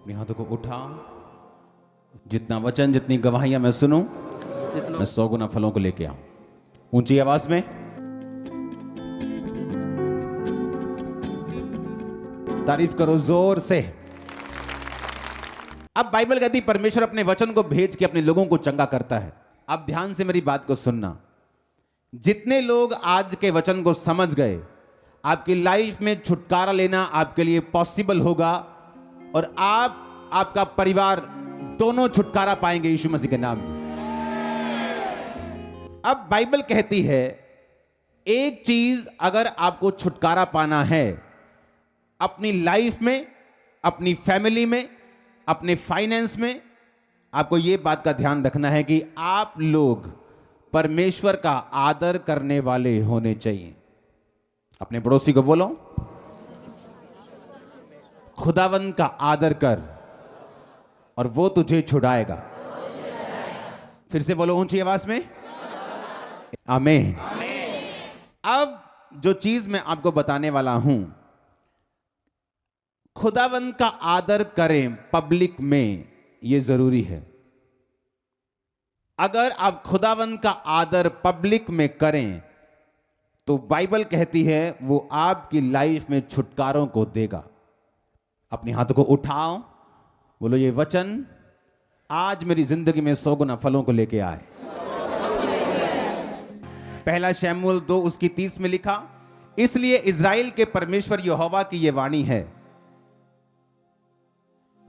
अपने हाथों को उठाओ। जितना वचन, जितनी गवाहियां मैं सुनूं, मैं 100 गुना फलों को लेके आऊं। ऊंची आवाज में तारीफ करो जोर से। अब बाइबल कहती परमेश्वर अपने वचन को भेज के अपने लोगों को चंगा करता है। अब ध्यान से मेरी बात को सुनना। जितने लोग आज के वचन को समझ गए, आपकी लाइफ में छुटकारा लेना आपके लिए पॉसिबल होगा और आपका परिवार दोनों छुटकारा पाएंगे यीशु मसीह के नाम में। अब बाइबल कहती है एक चीज अगर आपको छुटकारा पाना है अपनी लाइफ में, अपनी फैमिली में, अपने फाइनेंस में, आपको यह बात का ध्यान रखना है कि आप लोग परमेश्वर का आदर करने वाले होने चाहिए। अपने पड़ोसी को बोलो, खुदावंद का आदर कर और वो तुझे छुड़ाएगा। फिर से बोलो ऊंची आवाज में, आमीन। अब जो चीज मैं आपको बताने वाला हूं, खुदावंद का आदर करें पब्लिक में, यह जरूरी है। अगर आप खुदावंद का आदर पब्लिक में करें तो बाइबल कहती है वो आपकी लाइफ में छुटकारों को देगा। अपने हाथों को उठाओ, बोलो ये वचन आज मेरी जिंदगी में 100 गुना फलों को लेके आए। पहला शमूएल 2 उसकी 30 में लिखा, इसलिए इज़राइल के परमेश्वर यहोवा की यह वाणी है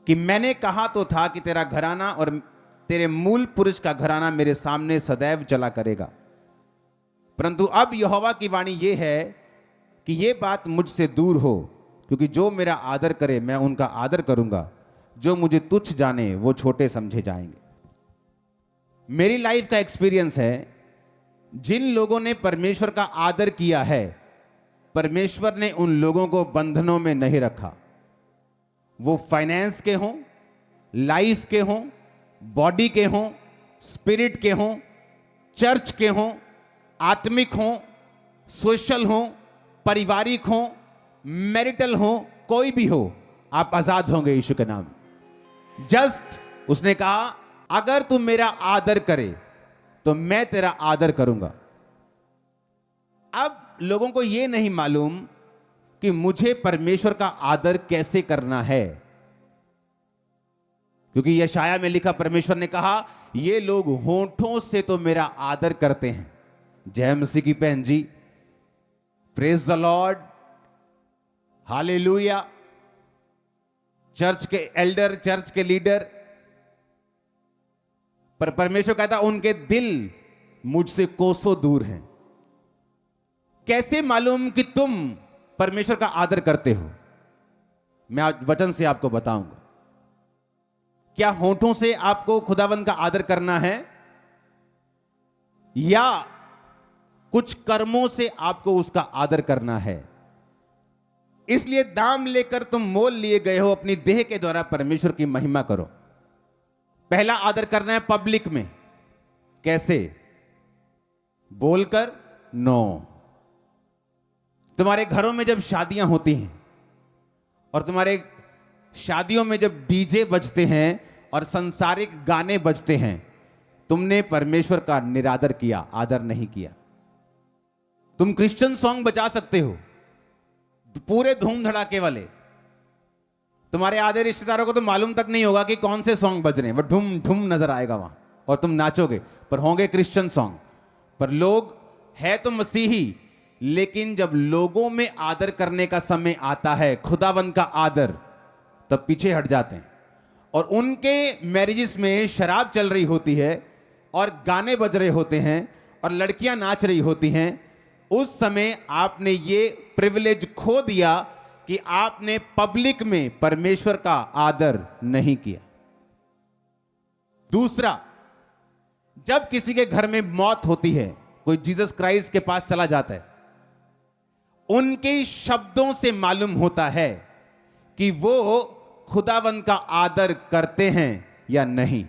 कि मैंने कहा तो था कि तेरा घराना और तेरे मूल पुरुष का घराना मेरे सामने सदैव चला करेगा, परंतु अब यहोवा की वाणी यह है कि यह बात मुझसे दूर हो, क्योंकि जो मेरा आदर करे मैं उनका आदर करूंगा, जो मुझे तुच्छ जाने वो छोटे समझे जाएंगे। मेरी लाइफ का एक्सपीरियंस है, जिन लोगों ने परमेश्वर का आदर किया है, परमेश्वर ने उन लोगों को बंधनों में नहीं रखा। वो फाइनेंस के हों, लाइफ के हों, बॉडी के हों, स्पिरिट के हों, चर्च के हों, आत्मिक हों, सोशल हों, पारिवारिक हों, मैरिटल हों, कोई भी हो, आप आजाद होंगे यीशु के नाम। जस्ट उसने कहा अगर तू मेरा आदर करे तो मैं तेरा आदर करूंगा। अब लोगों को यह नहीं मालूम कि मुझे परमेश्वर का आदर कैसे करना है, क्योंकि यशाया में लिखा, परमेश्वर ने कहा ये लोग होठों से तो मेरा आदर करते हैं। जय मसीह की बहन जी, praise the lord, hallelujah. Church के एल्डर, चर्च के लीडर, पर परमेश्वर कहता उनके दिल मुझसे कोसों दूर हैं। कैसे मालूम कि तुम परमेश्वर का आदर करते हो? मैं आज वचन से आपको बताऊंगा। क्या होठों से आपको खुदावंद का आदर करना है या कुछ कर्मों से आपको उसका आदर करना है? इसलिए दाम लेकर तुम मोल लिए गए हो, अपनी देह के द्वारा परमेश्वर की महिमा करो। पहला आदर करना है पब्लिक में। कैसे? बोलकर? नो। तुम्हारे घरों में जब शादियां होती हैं और तुम्हारे शादियों में जब डीजे बजते हैं और सांसारिक गाने बजते हैं, तुमने परमेश्वर का निरादर किया, आदर नहीं किया। तुम क्रिश्चियन सॉन्ग बजा सकते हो पूरे धूम धड़ाके वाले, तुम्हारे आधे रिश्तेदारों को तो मालूम तक नहीं होगा कि कौन से सॉन्ग बज रहे हैं, वो ढूम ढूम नजर आएगा वहां और तुम नाचोगे, पर होंगे क्रिश्चियन सॉन्ग। पर लोग है तो मसीही, लेकिन जब लोगों में आदर करने का समय आता है, खुदावंद का आदर, तब पीछे हट जाते हैं। और उनके मैरिजेस में शराब चल रही होती है और गाने बज रहे होते हैं और लड़कियां नाच रही होती हैं। उस समय आपने ये प्रिविलेज खो दिया कि आपने पब्लिक में परमेश्वर का आदर नहीं किया। दूसरा, जब किसी के घर में मौत होती है, कोई जीसस क्राइस्ट के पास चला जाता है, उनके शब्दों से मालूम होता है कि वो खुदावंद का आदर करते हैं या नहीं।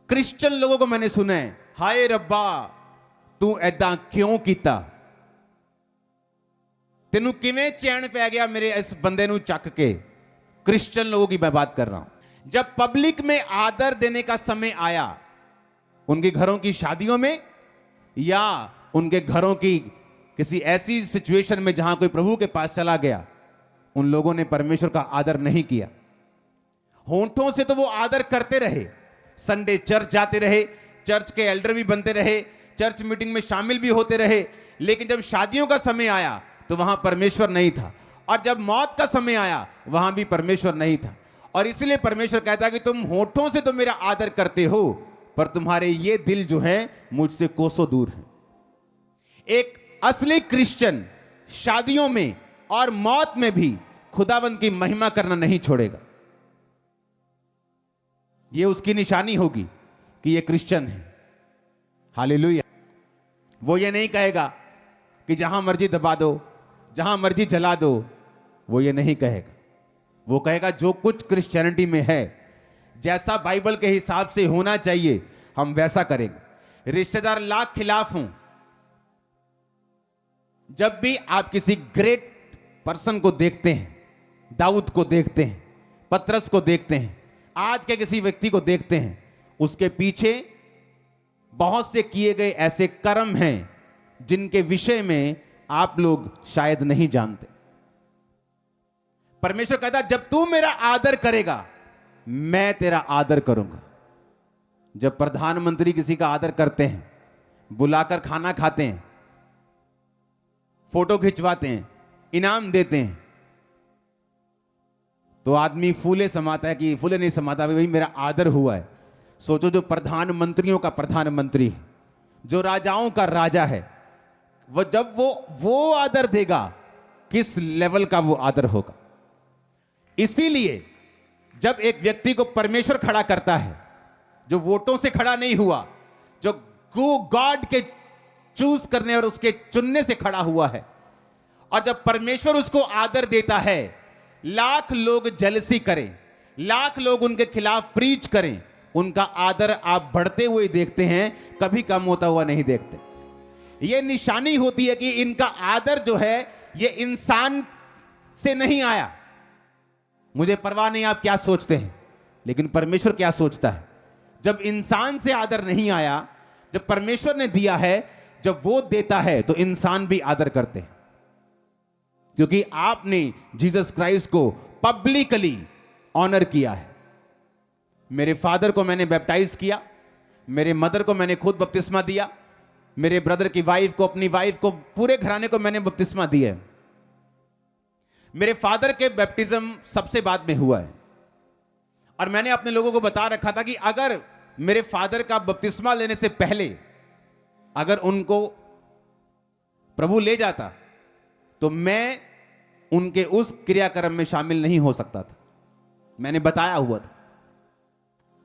क्रिश्चियन लोगों को मैंने सुना है, हाय रब्बा तू ऐदा क्यों कीता, तेनू किवें चैन पै गया मेरे इस बंदे नू चक के, क्रिश्चियन लोगों की मैं बात कर रहा हूं। जब पब्लिक में आदर देने का समय आया, उनके घरों की शादियों में या उनके घरों की किसी ऐसी सिचुएशन में जहां कोई प्रभु के पास चला गया, उन लोगों ने परमेश्वर का आदर नहीं किया। होंठों से तो वो आदर करते रहे, संडे चर्च जाते रहे, चर्च के एल्डर भी बनते रहे, चर्च मीटिंग में शामिल भी होते रहे, लेकिन जब शादियों का समय आया तो वहां परमेश्वर नहीं था, और जब मौत का समय आया वहां भी परमेश्वर नहीं था। और इसलिए परमेश्वर कहता है कि तुम होठों से तो मेरा आदर करते हो, पर तुम्हारे ये दिल जो है मुझसे कोसों दूर है। एक असली क्रिश्चियन शादियों में और मौत में भी खुदावंद की महिमा करना नहीं छोड़ेगा। यह उसकी निशानी होगी कि यह क्रिश्चियन है। हालेलुया। वो ये नहीं कहेगा कि जहां मर्जी दबा दो, जहां मर्जी जला दो, वो ये नहीं कहेगा। वो कहेगा जो कुछ क्रिश्चियनिटी में है, जैसा बाइबल के हिसाब से होना चाहिए, हम वैसा करेंगे। रिश्तेदार लाख खिलाफ हों, जब भी आप किसी ग्रेट पर्सन को देखते हैं, दाऊद को देखते हैं, पतरस को देखते हैं, आज के किसी व्यक्ति को देखते हैं, उसके पीछे बहुत से किए गए ऐसे कर्म हैं जिनके विषय में आप लोग शायद नहीं जानते। परमेश्वर कहता जब तू मेरा आदर करेगा, मैं तेरा आदर करूंगा। जब प्रधानमंत्री किसी का आदर करते हैं, बुलाकर खाना खाते हैं, फोटो खिंचवाते हैं, इनाम देते हैं, तो आदमी फूले समाता है कि फूले नहीं समाता, भाई मेरा आदर हुआ है। सोचो जो प्रधानमंत्रियों का प्रधानमंत्री है, जो राजाओं का राजा है, वो जब वो आदर देगा, किस लेवल का वो आदर होगा। इसीलिए जब एक व्यक्ति को परमेश्वर खड़ा करता है, जो वोटों से खड़ा नहीं हुआ, जो गॉड के चूज करने और उसके चुनने से खड़ा हुआ है, और जब परमेश्वर उसको आदर देता है, लाख लोग जेलसी करें, लाख लोग उनके खिलाफ प्रीच करें, उनका आदर आप बढ़ते हुए देखते हैं, कभी कम होता हुआ नहीं देखते। यह निशानी होती है कि इनका आदर जो है यह इंसान से नहीं आया। मुझे परवाह नहीं आप क्या सोचते हैं, लेकिन परमेश्वर क्या सोचता है। जब इंसान से आदर नहीं आया, जब परमेश्वर ने दिया है, जब वो देता है तो इंसान भी आदर करते हैं, क्योंकि आपने जीसस क्राइस्ट को पब्लिकली ऑनर किया है। मेरे फादर को मैंने बैप्टाइज किया, मेरे मदर को मैंने खुद बपतिस्मा दिया, मेरे ब्रदर की वाइफ को, अपनी वाइफ को, पूरे घराने को मैंने बपतिस्मा दिया है। मेरे फादर के बैप्टिज्म सबसे बाद में हुआ है, और मैंने अपने लोगों को बता रखा था कि अगर मेरे फादर का बपतिस्मा लेने से पहले अगर उनको प्रभु ले जाता तो मैं उनके उस क्रियाक्रम में शामिल नहीं हो सकता था। मैंने बताया हुआ था,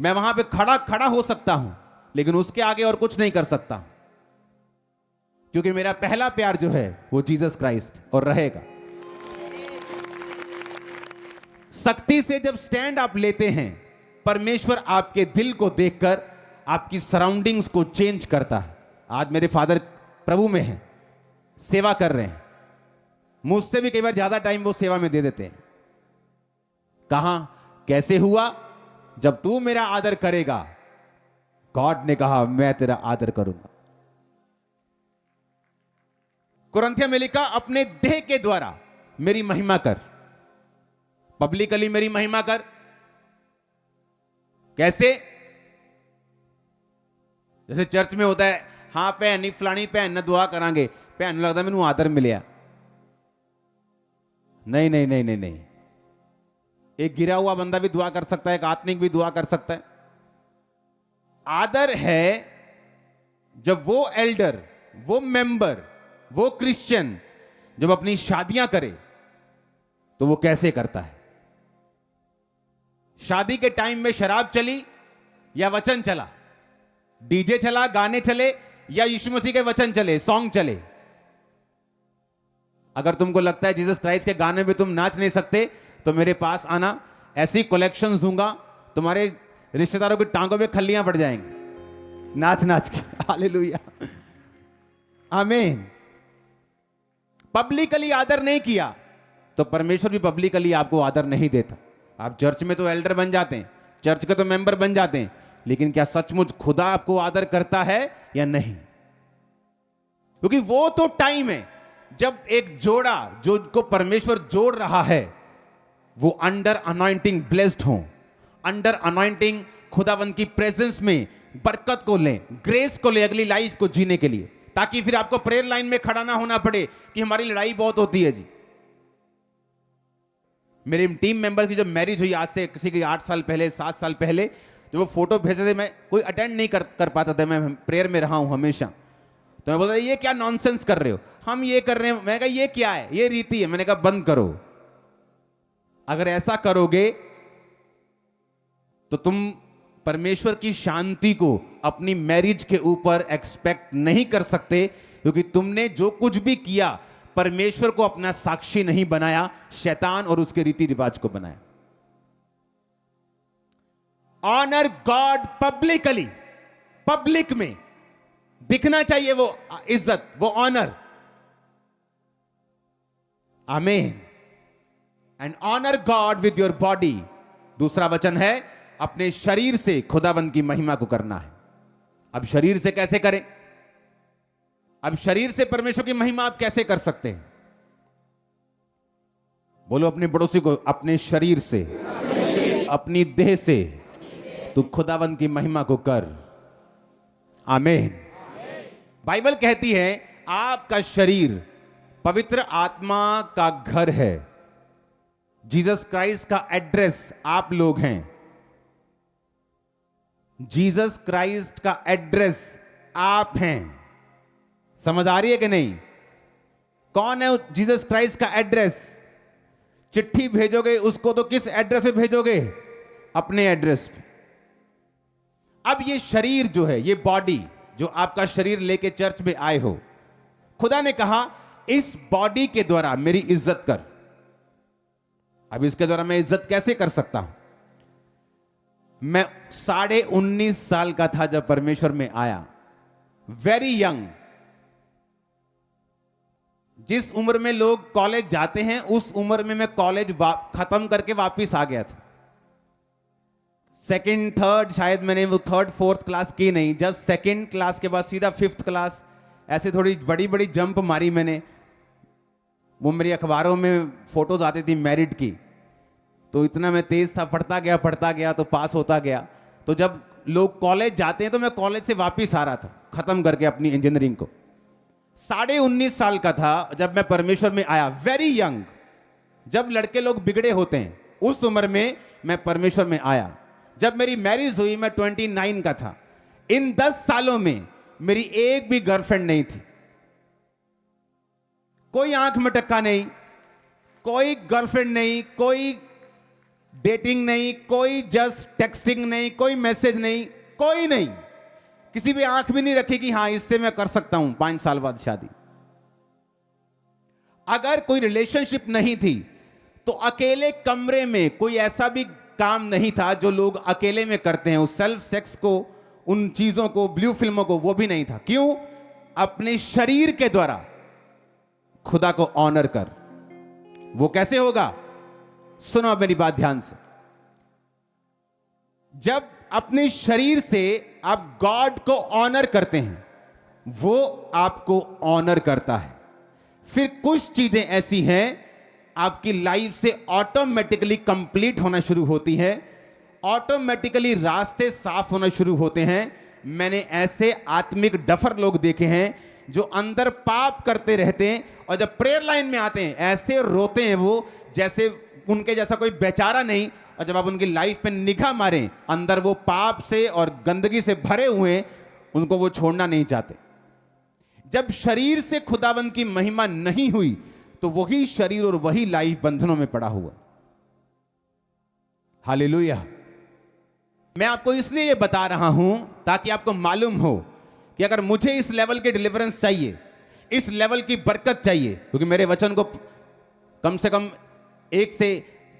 मैं वहां पे खड़ा हो सकता हूं, लेकिन उसके आगे और कुछ नहीं कर सकता, क्योंकि मेरा पहला प्यार जो है वो जीसस क्राइस्ट और रहेगा। सख्ती से जब स्टैंड आप लेते हैं, परमेश्वर आपके दिल को देखकर आपकी सराउंडिंग्स को चेंज करता है। आज मेरे फादर प्रभु में हैं, सेवा कर रहे हैं, मुझसे भी कई बार ज्यादा टाइम वो सेवा में दे देते हैं। कहां कैसे हुआ? जब तू मेरा आदर करेगा, गॉड ने कहा मैं तेरा आदर करूंगा। कुरिन्थियों में लिखा अपने देह के द्वारा मेरी महिमा कर, पब्लिकली मेरी महिमा कर। कैसे? जैसे चर्च में होता है, हां भैन फलानी भैन ने दुआ करांगे, भैन लगता मैनू आदर मिलिया। नहीं नहीं नहीं नहीं नहीं, एक गिरा हुआ बंदा भी दुआ कर सकता है, एक आत्मिक भी दुआ कर सकता है। आदर है जब वो एल्डर, वो मेंबर, वो क्रिश्चियन जब अपनी शादियां करे तो वो कैसे करता है। शादी के टाइम में शराब चली या वचन चला, डीजे चला, गाने चले या यीशु मसीह के वचन चले, सॉन्ग चले। अगर तुमको लगता है जीसस क्राइस्ट के गाने में तुम नाच नहीं सकते तो मेरे पास आना, ऐसी कलेक्शंस दूंगा, तुम्हारे रिश्तेदारों की टांगों में खल्लियां पड़ जाएंगी नाच नाच के। हालेलुया, आमीन। पब्लिकली आदर नहीं किया तो परमेश्वर भी पब्लिकली आपको आदर नहीं देता। आप चर्च में तो एल्डर बन जाते हैं, चर्च के तो मेंबर बन जाते हैं, लेकिन क्या सचमुच खुदा आपको आदर करता है या नहीं? क्योंकि वो तो टाइम है जब एक जोड़ा जो को परमेश्वर जोड़ रहा है वो अंडर अनॉइंटिंग ब्लेस्ड हो, अंडर अनॉइंटिंग खुदावंत की प्रेजेंस में बरकत को लें, ग्रेस को ले अगली लाइफ को जीने के लिए, ताकि फिर आपको प्रेयर लाइन में खड़ा ना होना पड़े कि हमारी लड़ाई बहुत होती है जी। मेरे टीम मेंबर की जब मैरिज हुई आज से किसी की 8 साल पहले 7 साल पहले, जो वो फोटो भेजे थे, मैं कोई अटेंड नहीं कर पाता था, मैं प्रेयर में रहा हूं हमेशा। तो मैं बोलता ये क्या नॉनसेंस कर रहे हो, हम ये कर रहे हैं। मैंने कहा ये क्या है, ये रीति है। मैंने कहा बंद करो, अगर ऐसा करोगे तो तुम परमेश्वर की शांति को अपनी मैरिज के ऊपर एक्सपेक्ट नहीं कर सकते, क्योंकि तुमने जो कुछ भी किया परमेश्वर को अपना साक्षी नहीं बनाया, शैतान और उसके रीति रिवाज को बनाया। ऑनर गॉड पब्लिकली, पब्लिक में दिखना चाहिए वो इज्जत, वो ऑनर। आमीन। And honour God with your body. दूसरा वचन है अपने शरीर से खुदावंत की महिमा को करना है। अब शरीर से कैसे करें? अब शरीर से परमेश्वर की महिमा आप कैसे कर सकते हैं? बोलो अपने पड़ोसी को, अपने शरीर से, अपनी देह से तू खुदावंत की महिमा को कर। आमीन। बाइबल कहती है आपका शरीर पवित्र आत्मा का घर है। जीसस क्राइस्ट का एड्रेस आप लोग हैं। जीसस क्राइस्ट का एड्रेस आप हैं। समझ आ रही है कि नहीं? कौन है जीसस क्राइस्ट का एड्रेस? चिट्ठी भेजोगे उसको तो किस एड्रेस पे भेजोगे? अपने एड्रेस पे। अब ये शरीर जो है, ये बॉडी जो आपका शरीर लेके चर्च में आए हो, खुदा ने कहा इस बॉडी के द्वारा मेरी इज्जत कर। अब इसके द्वारा मैं इज्जत कैसे कर सकता हूं? मैं 19.5 साल का था जब परमेश्वर में आया, वेरी यंग। जिस उम्र में लोग कॉलेज जाते हैं उस उम्र में मैं कॉलेज खत्म करके वापस आ गया था। सेकंड थर्ड, शायद मैंने वो थर्ड फोर्थ क्लास की नहीं, जस्ट सेकंड क्लास के बाद सीधा 5th क्लास, ऐसे थोड़ी बड़ी बड़ी जंप मारी मैंने। वो मेरी अखबारों में फोटोज आती थी मैरिड की, तो इतना मैं तेज था, पढ़ता गया तो पास होता गया। तो जब लोग कॉलेज जाते हैं तो मैं कॉलेज से वापस आ रहा था खत्म करके अपनी इंजीनियरिंग को। 19.5 साल का था जब मैं परमेश्वर में आया, वेरी यंग। जब लड़के लोग बिगड़े होते हैं उस उम्र में मैं परमेश्वर में आया। जब मेरी मैरिज हुई मैं 29 का था। इन 10 सालों में मेरी एक भी गर्लफ्रेंड नहीं थी, कोई आंख में टक्का नहीं, कोई गर्लफ्रेंड नहीं, कोई डेटिंग नहीं, कोई जस्ट टेक्सटिंग नहीं, कोई मैसेज नहीं, कोई नहीं। किसी भी आंख भी नहीं रखी कि हां इससे मैं कर सकता हूं 5 साल बाद शादी। अगर कोई रिलेशनशिप नहीं थी तो अकेले कमरे में कोई ऐसा भी काम नहीं था जो लोग अकेले में करते हैं, उस सेल्फ सेक्स को, उन चीजों को, ब्लू फिल्मों को, वो भी नहीं था। क्यों? अपने शरीर के द्वारा खुदा को ऑनर कर। वो कैसे होगा? सुनो अब मेरी बात ध्यान से। जब अपने शरीर से आप गॉड को ऑनर करते हैं, वो आपको ऑनर करता है। फिर कुछ चीजें ऐसी हैं आपकी लाइफ से ऑटोमेटिकली कंप्लीट होना शुरू होती है, ऑटोमेटिकली रास्ते साफ होना शुरू होते हैं। मैंने ऐसे आत्मिक डफर लोग देखे हैं जो अंदर पाप करते रहते हैं और जब प्रेयर लाइन में आते हैं ऐसे रोते हैं वो, जैसे उनके जैसा कोई बेचारा नहीं। और जब आप उनकी लाइफ पे निगाह मारें, अंदर वो पाप से और गंदगी से भरे हुए, उनको वो छोड़ना नहीं चाहते। जब शरीर से खुदावंद की महिमा नहीं हुई तो वही शरीर और वही लाइफ बंधनों में पड़ा हुआ। हालेलुया। मैं आपको इसलिए ये बता रहा हूं ताकि आपको मालूम हो कि अगर मुझे इस लेवल के डिलीवरेंस चाहिए, इस लेवल की बरकत चाहिए, क्योंकि मेरे वचन को कम से कम 1 से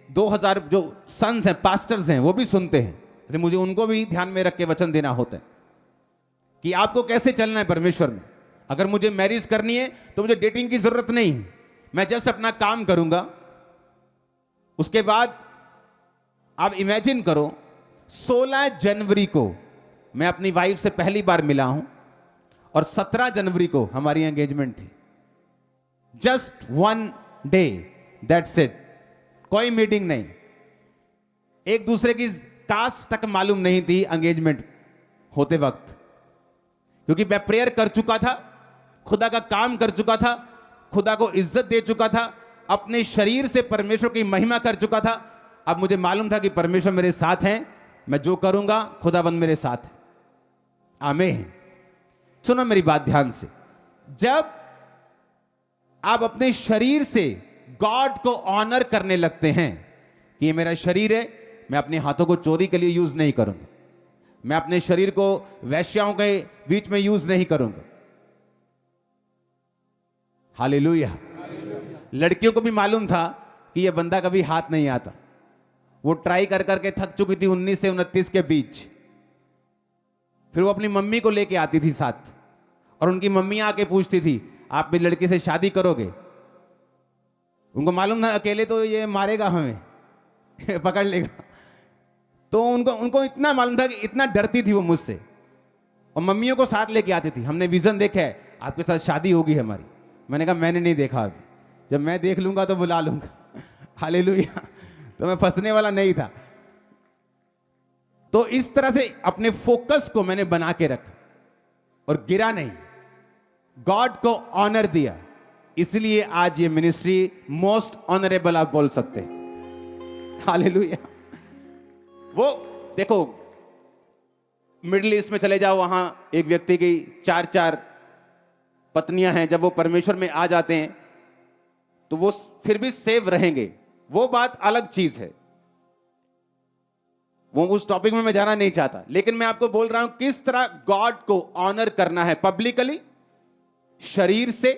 2000 जो सन्स हैं, पास्टर्स हैं, वो भी सुनते हैं, तो मुझे उनको भी ध्यान में रख के वचन देना होता है कि आपको कैसे चलना है परमेश्वर में। अगर मुझे मैरिज करनी है तो मुझे डेटिंग की जरूरत नहीं है, मैं जस्ट अपना काम करूंगा, उसके बाद आप इमेजिन करो, 16 जनवरी को मैं अपनी वाइफ से पहली बार मिला हूं और 17 जनवरी को हमारी एंगेजमेंट थी। Just 1 day, that's it. कोई मीटिंग नहीं, एक दूसरे की कास्ट तक मालूम नहीं थी एंगेजमेंट होते वक्त, क्योंकि मैं प्रेयर कर चुका था, खुदा का काम कर चुका था, खुदा को इज्जत दे चुका था, अपने शरीर से परमेश्वर की महिमा कर चुका था। अब मुझे मालूम था कि परमेश्वर मेरे साथ हैं, मैं जो करूंगा खुदाबंद मेरे साथ है। आमीन। सुनो मेरी बात ध्यान से, जब आप अपने शरीर से गॉड को ऑनर करने लगते हैं कि ये मेरा शरीर है, मैं अपने हाथों को चोरी के लिए यूज नहीं करूंगा, मैं अपने शरीर को वैश्याओं के बीच में यूज नहीं करूंगा। हालेलुया। लड़कियों को भी मालूम था कि यह बंदा कभी हाथ नहीं आता, वो ट्राई कर करके थक चुकी थी 19 से 29 के बीच। फिर वो अपनी मम्मी को लेके आती थी साथ, और उनकी मम्मी आके पूछती थी आप भी लड़की से शादी करोगे? उनको मालूम था अकेले तो ये मारेगा हमें पकड़ लेगा। तो उनको इतना मालूम था कि इतना डरती थी वो मुझसे, और मम्मियों को साथ लेके आती थी। हमने विजन देखा है, आपके साथ शादी होगी हमारी। मैंने कहा मैंने नहीं देखा अभी, जब मैं देख लूंगा तो बुला लूंगा। हालेलुया। तो मैं फंसने वाला नहीं था। तो इस तरह से अपने फोकस को मैंने बना के रखा और गिरा नहीं, गॉड को ऑनर दिया। इसलिए आज ये मिनिस्ट्री मोस्ट ऑनरेबल आप बोल सकते हैं। हालेलुया। वो देखो, मिडिल ईस्ट में चले जाओ, वहां एक व्यक्ति की 4-4 पत्नियां हैं। जब वो परमेश्वर में आ जाते हैं तो वो फिर भी सेव रहेंगे, वो बात अलग चीज है। वो उस टॉपिक में मैं जाना नहीं चाहता, लेकिन मैं आपको बोल रहा हूं किस तरह गॉड को ऑनर करना है पब्लिकली, शरीर से।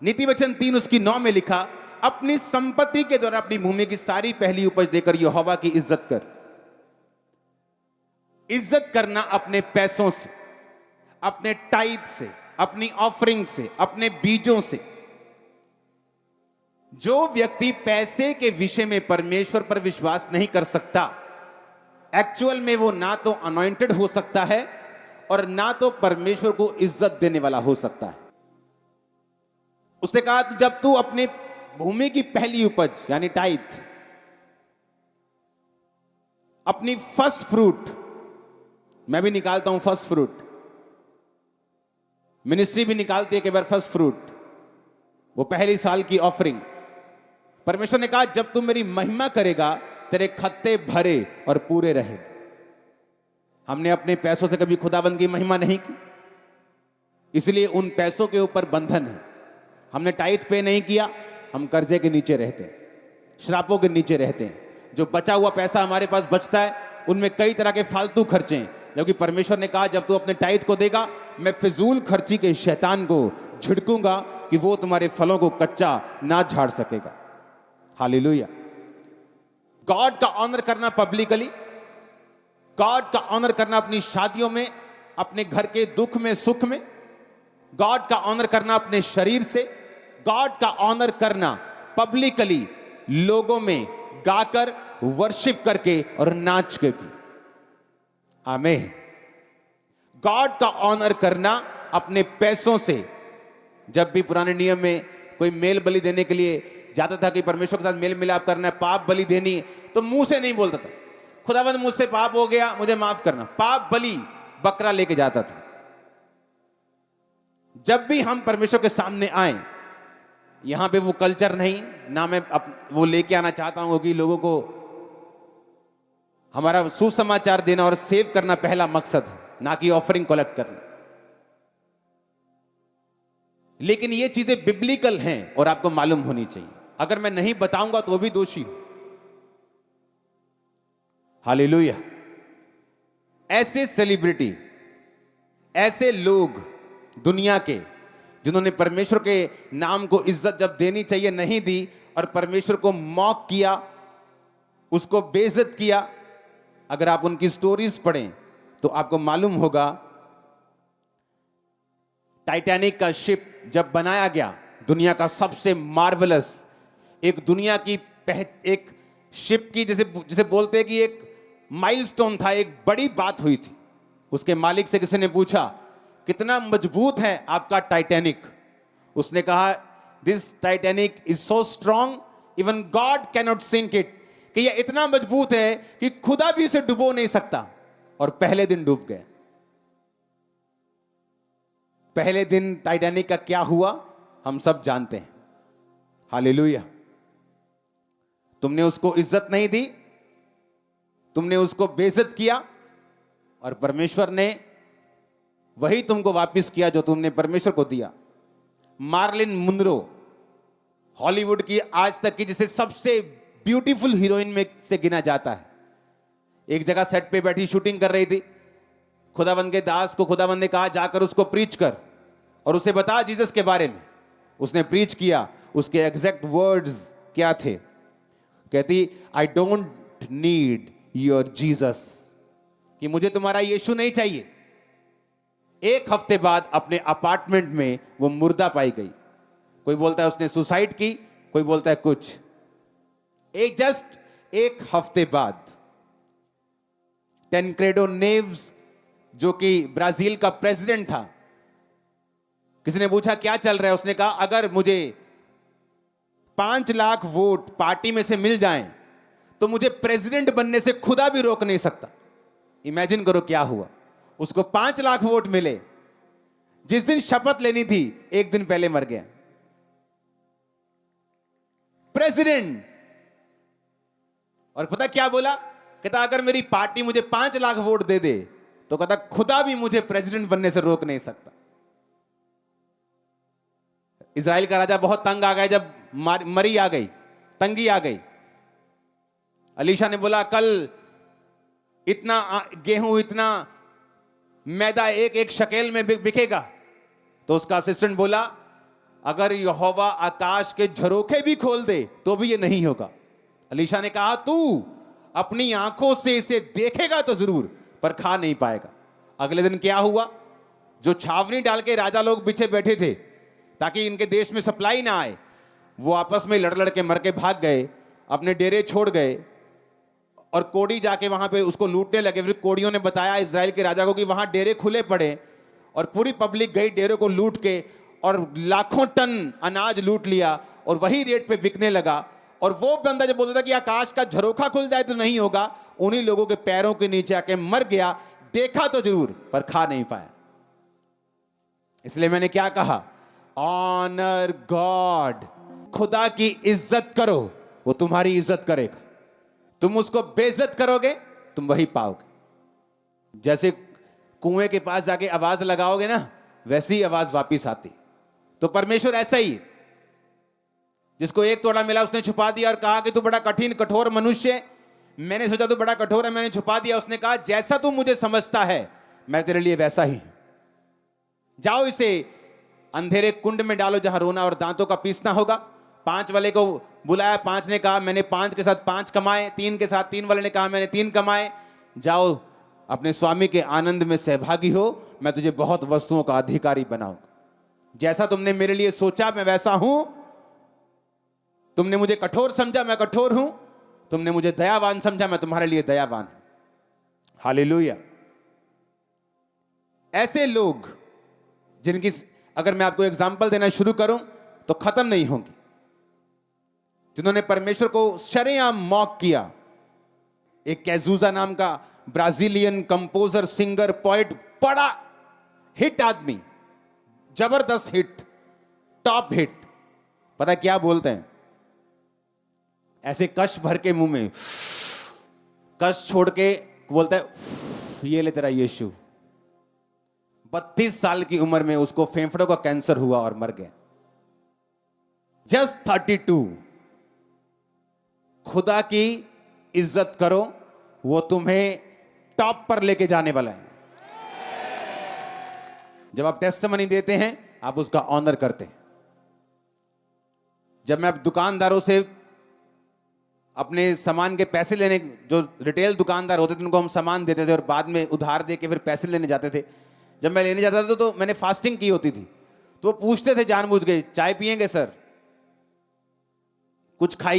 नीति वचन 3 उसकी 9 में लिखा, अपनी संपत्ति के द्वारा अपनी भूमि की सारी पहली उपज देकर यहोवा की इज्जत कर। इज्जत करना अपने पैसों से, अपने टाइट से, अपनी ऑफरिंग से, अपने बीजों से। जो व्यक्ति पैसे के विषय में परमेश्वर पर विश्वास नहीं कर सकता, एक्चुअल में वो ना तो अनॉइंटेड हो सकता है और ना तो परमेश्वर को इज्जत देने वाला हो सकता है। उसने कहा जब तू अपने भूमि की पहली उपज यानी टाइथ, अपनी फर्स्ट फ्रूट, मैं भी निकालता हूं फर्स्ट फ्रूट, मिनिस्ट्री भी निकालती है कई बार फर्स्ट फ्रूट, वो पहली साल की ऑफरिंग। परमेश्वर ने कहा जब तू मेरी महिमा करेगा तेरे खत्ते भरे और पूरे रहेंगे। हमने अपने पैसों से कभी खुदाबंद की महिमा नहीं की, इसलिए उन पैसों के ऊपर बंधन है। हमने टाइथ पे नहीं किया, हम कर्जे के नीचे रहते हैं, श्रापों के नीचे रहते हैं। जो बचा हुआ पैसा हमारे पास बचता है उनमें कई तरह के फालतू खर्चे हैं, जबकि परमेश्वर ने कहा जब तू अपने टाइथ को देगा मैं फिजूल खर्ची के शैतान को झिड़कूंगा कि वो तुम्हारे फलों को कच्चा ना झाड़ सकेगा। हालेलुया। गॉड का ऑनर करना पब्लिकली, गॉड का ऑनर करना अपनी शादियों में, अपने घर के दुख में सुख में, गॉड का ऑनर करना अपने शरीर से, गॉड का ऑनर करना पब्लिकली लोगों में गाकर, वर्शिप करके और नाच के भी। आमीन। गॉड का ऑनर करना अपने पैसों से। जब भी पुराने नियम में कोई मेल बलि देने के लिए जाता था कि परमेश्वर के साथ मेल मिलाप करना है, पाप बलि देनी है, तो मुंह से नहीं बोलता था खुदावंद मुझसे पाप हो गया मुझे माफ करना, पाप बलि बकरा लेके जाता था। जब भी हम परमेश्वर के सामने आए, यहां पे वो कल्चर नहीं, ना मैं वो लेके आना चाहता हूं कि लोगों को हमारा सुसमाचार देना और सेव करना पहला मकसद है, ना कि ऑफरिंग कलेक्ट करना। लेकिन ये चीजें बिब्लिकल हैं और आपको मालूम होनी चाहिए। अगर मैं नहीं बताऊंगा तो वो भी दोषी हूं। हालेलुया। ऐसे सेलिब्रिटी, ऐसे लोग दुनिया के जिन्होंने परमेश्वर के नाम को इज्जत जब देनी चाहिए नहीं दी और परमेश्वर को मॉक किया, उसको बेइज्जत किया। अगर आप उनकी स्टोरीज पढ़ें तो आपको मालूम होगा, टाइटैनिक का शिप जब बनाया गया, दुनिया का सबसे मार्वलस, एक दुनिया की एक शिप की जैसे जैसे बोलते हैं कि एक माइलस्टोन था, एक बड़ी बात हुई थी। उसके मालिक से किसी ने पूछा, कितना मजबूत है आपका टाइटैनिक? उसने कहा, this Titanic is so strong even God cannot sink it, कि यह इतना मजबूत है कि खुदा भी इसे डुबो नहीं सकता। और पहले दिन डूब गए। पहले दिन टाइटैनिक का क्या हुआ हम सब जानते हैं। हालेलुया। तुमने उसको इज्जत नहीं दी, तुमने उसको बेइज्जत किया, और परमेश्वर ने वही तुमको वापस किया जो तुमने परमेश्वर को दिया। मार्लिन मुनरो हॉलीवुड की आज तक की जिसे सबसे ब्यूटीफुल हीरोइन में से गिना जाता है, एक जगह सेट पे बैठी शूटिंग कर रही थी। खुदावंद के दास को खुदावंद ने कहा, जाकर उसको प्रीच कर और उसे बता जीसस के बारे में। उसने प्रीच किया। उसके एग्जैक्ट वर्ड्स क्या थे? कहती, I don't need your Jesus, कि मुझे तुम्हारा यीशु नहीं चाहिए। एक हफ्ते बाद अपने अपार्टमेंट में वो मुर्दा पाई गई। कोई बोलता है उसने सुसाइड की, कोई बोलता है कुछ। एक हफ्ते बाद टेनक्रेडो नेव्स, जो कि ब्राजील का प्रेसिडेंट था, किसी ने पूछा क्या चल रहा है? उसने कहा, अगर मुझे 5 लाख वोट पार्टी में से मिल जाएं तो मुझे प्रेसिडेंट बनने से खुदा भी रोक नहीं सकता। इमेजिन करो क्या हुआ। उसको 5 लाख वोट मिले। जिस दिन शपथ लेनी थी एक दिन पहले मर गया प्रेसिडेंट। और पता क्या बोला? कहता, अगर मेरी पार्टी मुझे 5 लाख वोट दे दे तो कहता खुदा भी मुझे प्रेसिडेंट बनने से रोक नहीं सकता। इजराइल का राजा बहुत तंग आ गया जब मरी आ गई, तंगी आ गई। अलीशा ने बोला, कल इतना गेहूं, इतना मैदा एक एक शकेल में बिकेगा। तो उसका असिस्टेंट बोला, अगर यहोवा आकाश के झरोखे भी खोल दे तो भी ये नहीं होगा। अलीशा ने कहा, तू अपनी आंखों से इसे देखेगा तो जरूर, पर खा नहीं पाएगा। अगले दिन क्या हुआ? जो छावनी डाल के राजा लोग पीछे बैठे थे ताकि इनके देश में सप्लाई ना आए, वो आपस में लड़ लड़ के मर के भाग गए, अपने डेरे छोड़ गए। और कोड़ी जाके वहां पे उसको लूटने लगे। फिर कोड़ियों ने बताया इजराइल के राजा को कि वहां डेरे खुले पड़े, और पूरी पब्लिक गई डेरे को लूट के, और लाखों टन अनाज लूट लिया और वही रेट पे बिकने लगा। और वो बंदा जब बोलता था कि आकाश का झरोखा खुल जाए तो नहीं होगा, उन्हीं लोगों के पैरों के नीचे आके मर गया। देखा तो जरूर पर खा नहीं पाया। इसलिए मैंने क्या कहा? Honour God. खुदा की इज्जत करो, वो तुम्हारी इज्जत करेगा। तुम उसको बेइज्जत करोगे, तुम वही पाओगे। जैसे कुएं के पास जाके आवाज लगाओगे ना, वैसी ही आवाज वापिस आती। तो परमेश्वर ऐसा ही है। जिसको एक तोड़ा मिला उसने छुपा दिया और कहा कि तू बड़ा कठिन कठोर मनुष्य है। मैंने सोचा तू बड़ा कठोर है, मैंने छुपा दिया। उसने कहा, जैसा तू मुझे समझता है मैं तेरे लिए वैसा ही हूं। जाओ इसे अंधेरे कुंड में डालो जहां रोना और दांतों का पीसना होगा। 5 वाले को बुलाया। 5 ने कहा, मैंने 5 के साथ 5 कमाए। 3 के साथ 3 वाले ने कहा, मैंने 3 कमाए। जाओ अपने स्वामी के आनंद में सहभागी हो, मैं तुझे बहुत वस्तुओं का अधिकारी बनाऊंगा। जैसा तुमने मेरे लिए सोचा मैं वैसा हूं। तुमने मुझे कठोर समझा, मैं कठोर हूं। तुमने मुझे दयावान समझा, मैं तुम्हारे लिए दयावान हूं। हालेलुया। ऐसे लोग जिनकी अगर मैं आपको एग्जाम्पल देना शुरू करूं तो खत्म नहीं होंगी, जिन्होंने परमेश्वर को शरेआम मॉक किया। एक कैजूजा नाम का ब्राजीलियन कंपोजर, सिंगर, पोएट, बड़ा हिट आदमी, जबरदस्त हिट, टॉप हिट। पता क्या बोलते हैं? ऐसे कश भर के मुंह में कश छोड़ के बोलता है, ये ले तेरा यीशु। 32 साल की उम्र में उसको फेफड़ों का कैंसर हुआ और मर गया। जस्ट 32। खुदा की इज्जत करो, वो तुम्हें टॉप पर लेके जाने वाला है। जब आप टेस्टिमनी देते हैं आप उसका ऑनर करते हैं। जब मैं दुकानदारों से अपने सामान के पैसे लेने, जो रिटेल दुकानदार होते थे उनको हम सामान देते थे और बाद में उधार दे के फिर पैसे लेने जाते थे। जब मैं लेने जाता था तो मैंने फास्टिंग की होती थी, तो वो पूछते थे जानबूझ के, चाय पिएंगे सर, कुछ खाइए।